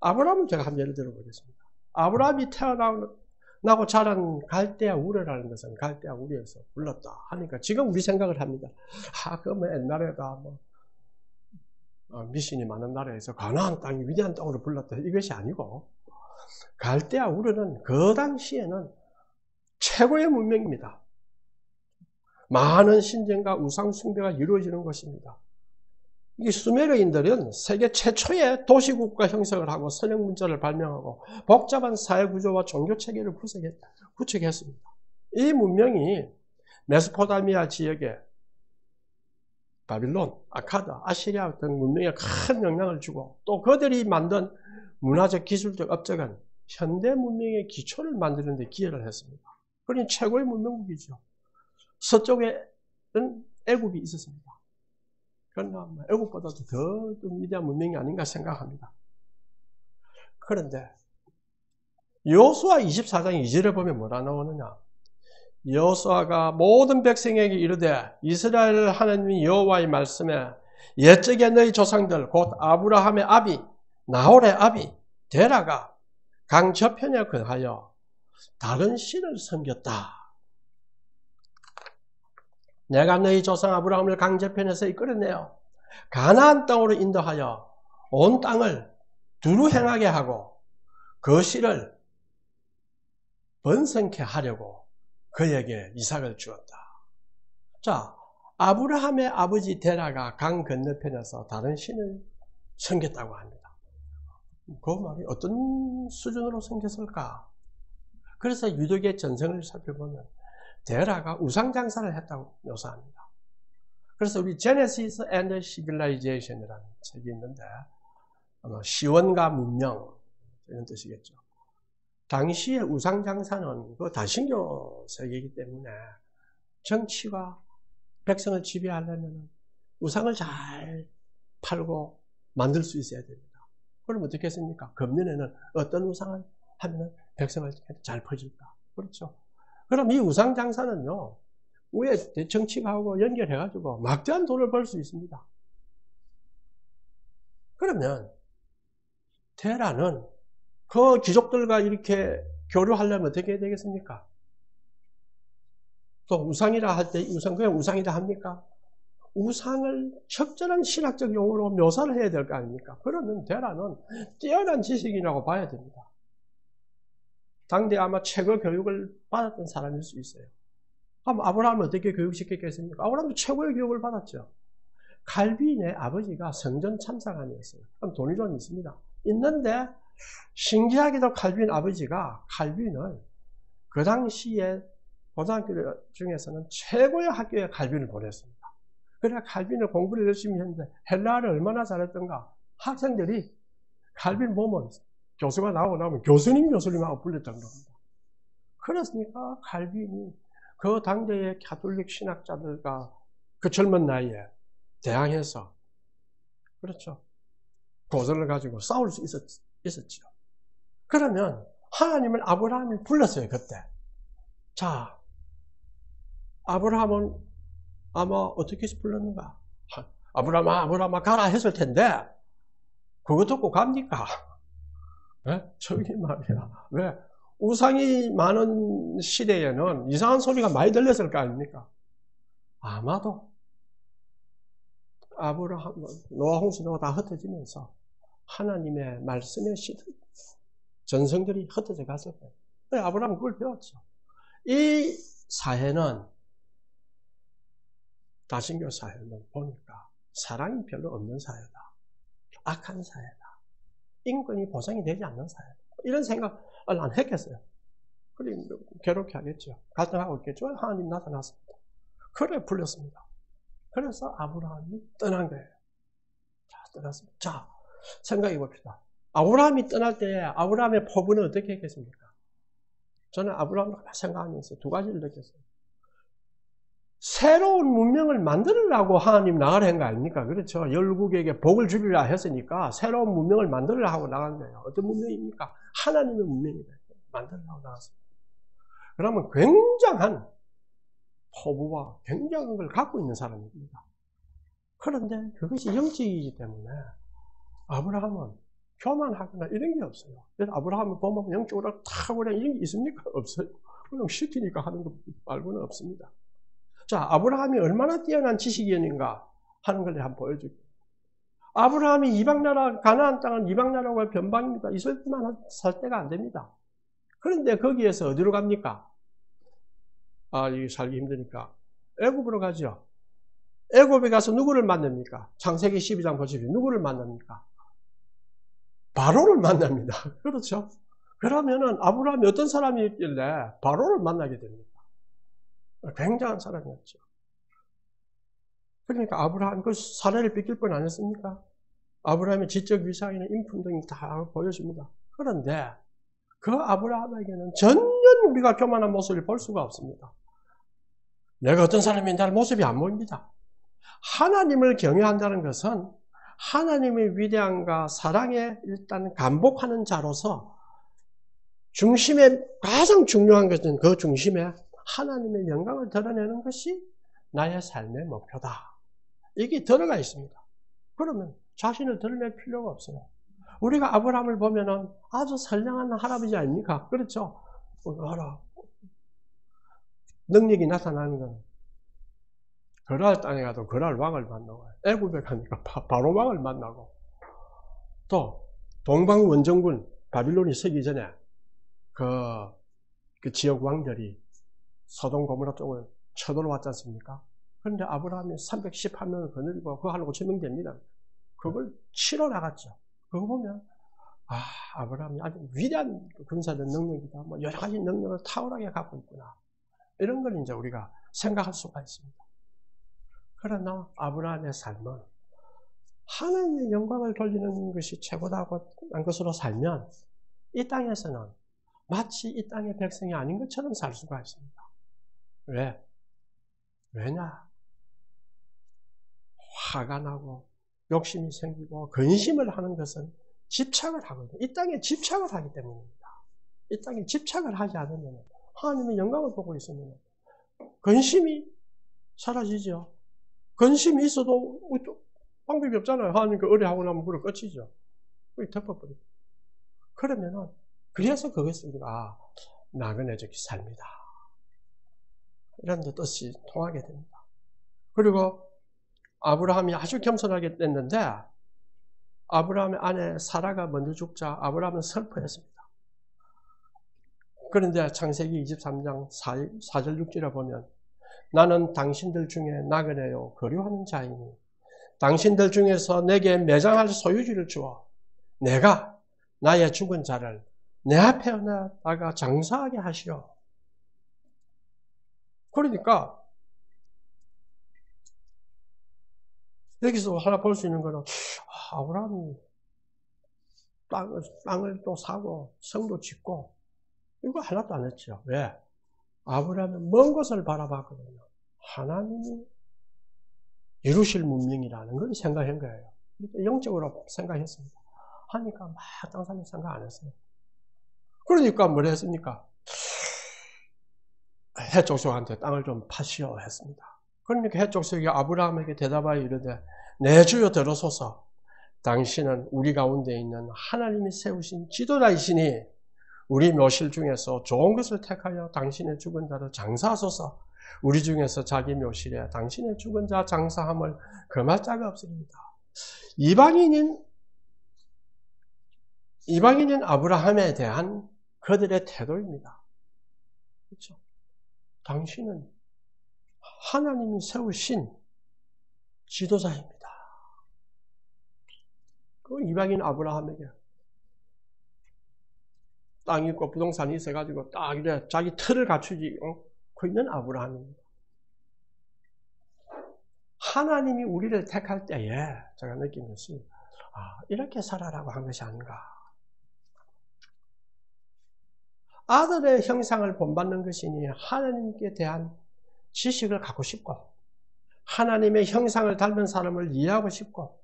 아브라함을 제가 한 예를 들어보겠습니다. 아브라함이 태어나고 자란 갈대아 우르라는 것은 갈대아 우르에서 불렀다 하니까 지금 우리 생각을 합니다. 그러면 옛날에다 미신이 많은 나라에서 가나안 땅이 위대한 땅으로 불렀다. 이것이 아니고 갈대아 우르는 그 당시에는 최고의 문명입니다. 많은 신전과 우상 숭배가 이루어지는 것입니다. 이 수메르인들은 세계 최초의 도시국가 형성을 하고 서명 문자를 발명하고 복잡한 사회 구조와 종교 체계를 구축했습니다. 이 문명이 메소포타미아 지역에 바빌론, 아카드, 아시리아 등 문명에 큰 영향을 주고 또 그들이 만든 문화적 기술적 업적은 현대 문명의 기초를 만드는 데 기여를 했습니다. 그러니 최고의 문명국이죠. 서쪽에는 애굽이 있었습니다. 그러나 애국보다도 더 위대한 문명이 아닌가 생각합니다. 그런데 여호수아 24장 2절에 보면 뭐라 나오느냐? 여호수아가 모든 백성에게 이르되 이스라엘 하나님 여호와의 말씀에 옛적에 너희 조상들 곧 아브라함의 아비 나홀의 아비 데라가 강 저편에 거하여 다른 신을 섬겼다. 내가 너희 조상 아브라함을 강 저편에서 이끌어내어 가나안 땅으로 인도하여 온 땅을 두루 행하게 하고 그 씨를 번성케 하려고 그에게 이삭을 주었다. 자, 아브라함의 아버지 데라가 강 건너편에서 다른 신을 섬겼다고 합니다. 그 말이 어떤 수준으로 섬겼을까? 그래서 유대계 전성을 살펴보면 데라가 우상장사를 했다고 묘사합니다. 그래서 우리 Genesis and Civilization이라는 책이 있는데 시원과 문명 이런 뜻이겠죠. 당시의 우상장사는 그 다신교 세계이기 때문에 정치가 백성을 지배하려면 우상을 잘 팔고 만들 수 있어야 됩니다. 그럼 어떻게 했습니까? 금년에는 어떤 우상을 하면 백성을 잘 퍼질까? 그렇죠. 그럼 이 우상장사는요, 위에 정치가하고 연결해가지고 막대한 돈을 벌 수 있습니다. 그러면 테라는 그 귀족들과 이렇게 교류하려면 어떻게 해야 되겠습니까? 또 우상이라 할 때 그냥 우상이라 합니까? 우상을 적절한 신학적 용어로 묘사를 해야 될 거 아닙니까? 그러면 테라는 뛰어난 지식이라고 봐야 됩니다. 당대 아마 최고 교육을 받았던 사람일 수 있어요. 그럼 아브라함을 어떻게 교육시켰겠습니까? 아브라함도 최고의 교육을 받았죠. 칼빈의 아버지가 성전 참사관이었어요. 그럼 돈이 좀 있습니다. 있는데 신기하게도 칼빈 아버지가 칼빈을 그 당시에 고등학교 중에서는 최고의 학교에 칼빈을 보냈습니다. 그래야 칼빈을 공부를 열심히 했는데 헬라어를 얼마나 잘했던가. 학생들이 칼빈 보면 교수가 나오면 교수님하고 불릴 정도입니다. 그렇으니까 칼빈이 그 당대의 가톨릭 신학자들과 그 젊은 나이에 대항해서 그렇죠. 고전을 가지고 싸울 수 있었죠. 그러면 하나님은 아브라함을 불렀어요. 그때. 자, 아브라함은 아마 어떻게 해서 불렀는가? 아브라함아 가라 했을 텐데 그거 듣고 갑니까? 네? 저기 말이야. 왜? 우상이 많은 시대에는 이상한 소리가 많이 들렸을 거 아닙니까? 아마도 아브라함, 노아 홍수가 다 흩어지면서 하나님의 말씀의 전성들이 흩어져 갔을 거예요. 아브라함은 그걸 배웠죠. 이 사회는 다신교 사회는 보니까 사랑이 별로 없는 사회다. 악한 사회다. 인권이 보장이 되지 않는 사회다. 이런 생각을 안 했겠어요. 그래 괴롭게 하겠죠. 갈등하고 있겠죠. 하나님 나타났습니다. 그래 불렸습니다. 그래서 아브라함이 떠난 거예요. 자, 떠났습니다. 자, 생각해 봅시다. 아브라함이 떠날 때 아브라함의 포부는 어떻게 했겠습니까? 저는 아브라함을 생각하면서 두 가지를 느꼈어요. 새로운 문명을 만들으라고 하나님 나가라 한 거 아닙니까? 그렇죠. 열국에게 복을 주리라 했으니까 새로운 문명을 만들으라 하고 나간 거예요. 어떤 문명입니까? 하나님의 문명이다. 만들으라고 나갔습니다. 그러면 굉장한 포부와 굉장한 걸 갖고 있는 사람입니다. 그런데 그것이 영적이기 때문에 아브라함은 교만하거나 이런 게 없어요. 그래서 아브라함을 보면 영적으로 탁월한 이런 게 있습니까? 없어요. 그냥 시키니까 하는 것 말고는 없습니다. 자, 아브라함이 얼마나 뛰어난 지식인인가 하는 걸 한번 보여줄게요. 아브라함이 이방나라, 가나안 땅은 이방나라와 변방입니다. 있을 때만 살 때가 안 됩니다. 그런데 거기에서 어디로 갑니까? 이게 살기 힘드니까 애굽으로 가죠. 애굽에 가서 누구를 만납니까? 창세기 12장 보시면 누구를 만납니까? 바로를 만납니다. 그렇죠? 그러면은 아브라함이 어떤 사람이 있길래 바로를 만나게 됩니까? 굉장한 사람이었죠. 그러니까 아브라함 그 사례를 뺏길 뻔 아니었습니까? 아브라함의 지적 위상이나 인품 등이 다 보여집니다. 그런데 그 아브라함에게는 전혀 우리가 교만한 모습을 볼 수가 없습니다. 내가 어떤 사람인지 모습이 안 보입니다. 하나님을 경외한다는 것은 하나님의 위대함과 사랑에 일단 감복하는 자로서 중심에 가장 중요한 것은 그 중심에 하나님의 영광을 드러내는 것이 나의 삶의 목표다. 이게 들어가 있습니다. 그러면 자신을 드러낼 필요가 없어요. 우리가 아브라함을 보면은 아주 선량한 할아버지 아닙니까? 그렇죠? 능력이 나타나는 건 거랄 땅에 가도 거랄 왕을 만나고 애굽에 가니까 바로 왕을 만나고 또 동방 원정군 바빌론이 서기 전에 그 지역 왕들이 소돔 고모라 쪽을 쳐들어왔지 않습니까? 그런데 아브라함이 318명을 거느리고 그거 한 5,000명 됩니다. 그걸 치러 나갔죠. 그거 보면 아브라함이 아주 위대한 군사적 능력이다. 뭐 여러 가지 능력을 탁월하게 갖고 있구나. 이런 걸 이제 우리가 생각할 수가 있습니다. 그러나 아브라함의 삶은 하나님의 영광을 돌리는 것이 최고다고 한 것으로 살면 이 땅에서는 마치 이 땅의 백성이 아닌 것처럼 살 수가 있습니다. 왜? 왜냐? 화가 나고 욕심이 생기고 근심을 하는 것은 집착을 하거든요. 이 땅에 집착을 하기 때문입니다. 이 땅에 집착을 하지 않으면 하나님의 영광을 보고 있으면 근심이 사라지죠. 근심이 있어도 방법이 없잖아요. 하나님 그 의뢰하고 나면 그걸 끝이죠. 그게 덮어버리고. 그러면은 그래서 그것을 나그네적 삶이다. 이런 데 뜻이 통하게 됩니다. 그리고 아브라함이 아주 겸손하게 됐는데 아브라함의 아내 사라가 먼저 죽자 아브라함은 슬퍼했습니다. 그런데 창세기 23장 4절 6절에 보면 나는 당신들 중에 나그네요 거류하는 자이니 당신들 중에서 내게 매장할 소유지를 주어 내가 나의 죽은 자를 내 앞에 나가 장사하게 하시오. 그러니까 여기서 하나 볼 수 있는 거는 아브라함이 땅을 또 사고 성도 짓고 이거 하나도 안 했죠. 왜? 아브라함은 먼 곳을 바라봤거든요. 하나님이 이루실 문명이라는 걸 생각한 거예요. 영적으로 생각했습니다. 하니까 막 땅 사는 생각 안 했어요. 그러니까 뭘 했습니까? 해족속한테 땅을 좀 파시오 했습니다. 그러니까 해족속이 아브라함에게 대답하여 이르되 내 주여 들어소서 당신은 우리 가운데 있는 하나님이 세우신 지도자이시니 우리 묘실 중에서 좋은 것을 택하여 당신의 죽은 자를 장사하소서. 우리 중에서 자기 묘실에 당신의 죽은 자 장사함을 금할 자가 없습니다. 이방인인 아브라함에 대한 그들의 태도입니다. 그렇죠? 당신은 하나님이 세우신 지도자입니다. 그 이방인 아브라함에게 땅이 있고 부동산이 있어가지고 딱 이제 자기 틀을 갖추지 그 있는 아브라함입니다. 하나님이 우리를 택할 때에 제가 느낀 것이 이렇게 살아라고 한 것이 아닌가. 아들의 형상을 본받는 것이니 하나님께 대한 지식을 갖고 싶고 하나님의 형상을 닮은 사람을 이해하고 싶고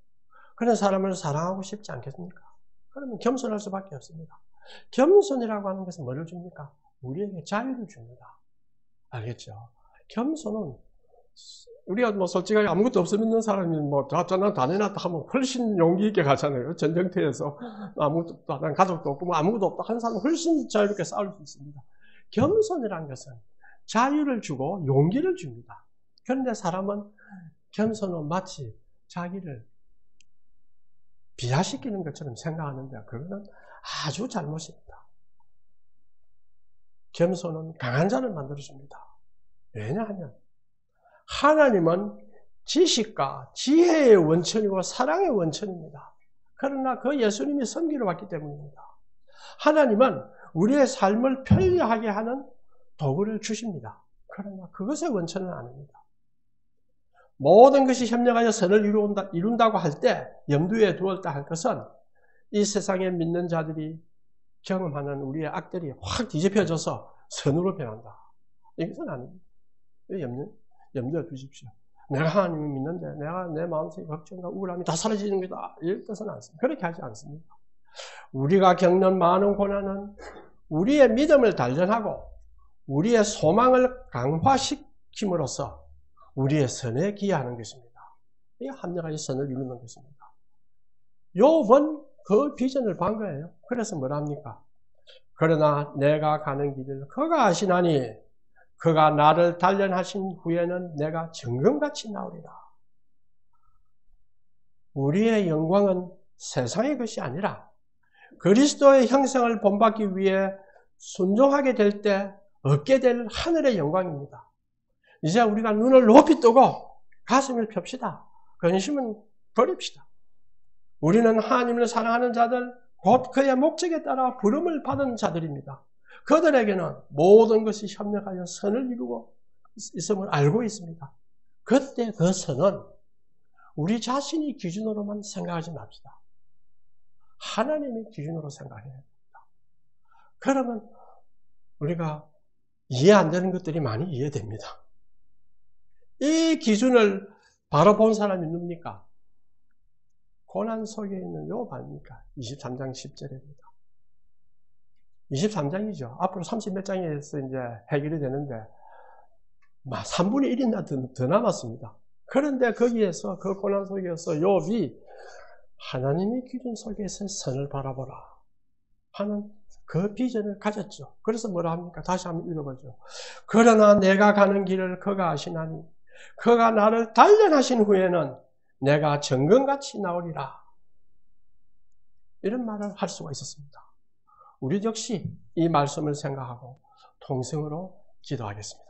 그런 사람을 사랑하고 싶지 않겠습니까? 그러면 겸손할 수밖에 없습니다. 겸손이라고 하는 것은 뭐를 줍니까? 우리에게 자유를 줍니다. 알겠죠? 겸손은 우리가 뭐 솔직하게 아무것도 없는 사람이 뭐 다 내놨다 하면 훨씬 용기 있게 가잖아요. 전쟁터에서 아무것도 없다, 난 가족도 없고 뭐 아무것도 없다 하는 사람은 훨씬 자유롭게 싸울 수 있습니다. 겸손이라는 것은 자유를 주고 용기를 줍니다. 그런데 사람은 겸손은 마치 자기를 비하시키는 것처럼 생각하는데 그거는 아주 잘못입니다. 겸손은 강한 자를 만들어줍니다. 왜냐하면 하나님은 지식과 지혜의 원천이고 사랑의 원천입니다. 그러나 그 예수님이 섬기러 왔기 때문입니다. 하나님은 우리의 삶을 편리하게 하는 도구를 주십니다. 그러나 그것의 원천은 아닙니다. 모든 것이 협력하여 선을 이룬다고 할 때 염두에 두었다 할 것은 이 세상에 믿는 자들이 경험하는 우리의 악들이 확 뒤집혀져서 선으로 변한다. 이것은 아닙니다. 염두에 두십시오. 내가 하나님을 믿는데 내가 내 마음속에 걱정과 우울함이 다 사라지는 거다. 이런 뜻은 않습니다. 그렇게 하지 않습니다. 우리가 겪는 많은 고난은 우리의 믿음을 단련하고 우리의 소망을 강화시킴으로써 우리의 선에 기여하는 것입니다. 이게 합력하여 선을 이루는 것입니다. 욥은 그 비전을 본 거예요. 그래서 뭐라 합니까? 그러나 내가 가는 길을 그가 아시나니 그가 나를 단련하신 후에는 내가 정금같이 나오리라. 우리의 영광은 세상의 것이 아니라 그리스도의 형상을 본받기 위해 순종하게 될 때 얻게 될 하늘의 영광입니다. 이제 우리가 눈을 높이 뜨고 가슴을 펴시다. 근심은 버립시다. 우리는 하나님을 사랑하는 자들, 곧 그의 목적에 따라 부름을 받은 자들입니다. 그들에게는 모든 것이 협력하여 선을 이루고 있음을 알고 있습니다. 그때 그 선은 우리 자신이 기준으로만 생각하지 맙시다. 하나님의 기준으로 생각해야 됩니다. 그러면 우리가 이해 안 되는 것들이 많이 이해됩니다. 이 기준을 바로 본 사람이 누굽니까? 고난 속에 있는 욥 아닙니까? 23장 10절입니다. 23장이죠. 앞으로 30몇 장에서 이제 해결이 되는데 3분의 1이나 더 남았습니다. 그런데 거기에서 그 고난 속에서 욥이 하나님의 기준 속에서 선을 바라보라 하는 그 비전을 가졌죠. 그래서 뭐라 합니까? 다시 한번 읽어보죠. 그러나 내가 가는 길을 그가 아시나니 그가 나를 단련하신 후에는 내가 정금같이 나오리라. 이런 말을 할 수가 있었습니다. 우리 역시 이 말씀을 생각하고 통성으로 기도하겠습니다.